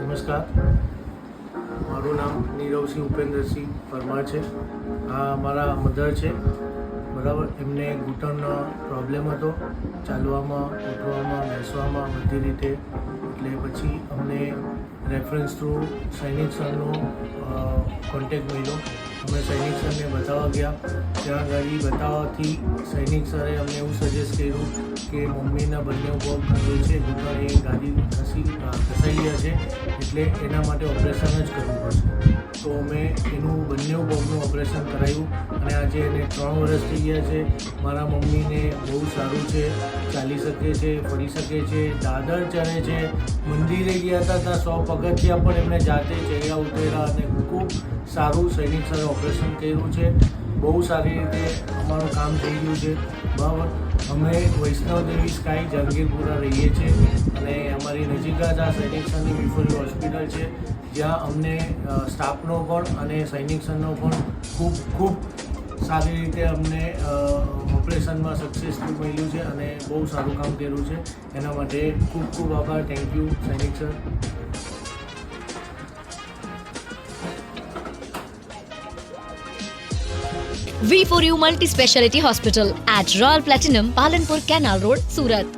નમસ્કાર, મારું નામ નીરવસિંહ ઉપેન્દ્રસિંહ પરમાર છે. આ મારા મધર છે, બરાબર. એમને ઘૂંટણનો પ્રોબ્લેમ હતો, ચાલવામાં, ઉઠવામાં, બેસવામાં, બધી રીતે. એટલે પછી અમને રેફરન્સ થ્રુ સૈનિક સરનો કોન્ટેક્ટ મળ્યો. અમે સૈનિક સરને બતાવવા ગયા. ત્યાં ગાડી બતાવવાથી સૈનિક સરે અમને એવું સજેસ્ટ કર્યું કે મમ્મીના બંને પગ જે છે ઘૂંટણ એ ગાડી ઘસાઈ ગયા છે, એટલે એના માટે ઓપરેશન જ કરવું પડશે. તો અમે એનું બંને પગનું ઓપરેશન કરાવ્યું અને આજે એને 3 વર્ષ થઈ ગયા છે. મારા મમ્મીને બહુ સારું છે, ચાલી શકે છે, ફરી શકે છે, દાદર ચડે છે. મંદિરે ગયા હતા ત્યાં 100 પગથિયાં પણ એમને જાતે ચડ્યા ઉતર્યા અને ખૂબ સારું સૈનિક સરે ઓપરેશન કર્યું છે. બહુ સારી રીતે અમારું કામ થઈ ગયું છે, બરાબર. અમે વૈષ્ણવદેવી સ્કાય જહાંગીરપુરા રહીએ છીએ અને અમારી નજીક જ આ સૈનિક સરની વિફરી હોસ્પિટલ છે, જ્યાં અમને સ્ટાફનો પણ અને સૈનિક સરનો પણ ખૂબ સારી રીતે અમને ઓપરેશનમાં સક્સેસફુલ મળ્યું છે અને બહુ સારું કામ કર્યું છે. એના માટે ખૂબ આભાર. થેન્ક યુ સૈનિક sir. V4U Multi Speciality Hospital at Royal Platinum, Palanpur Canal Road, Surat.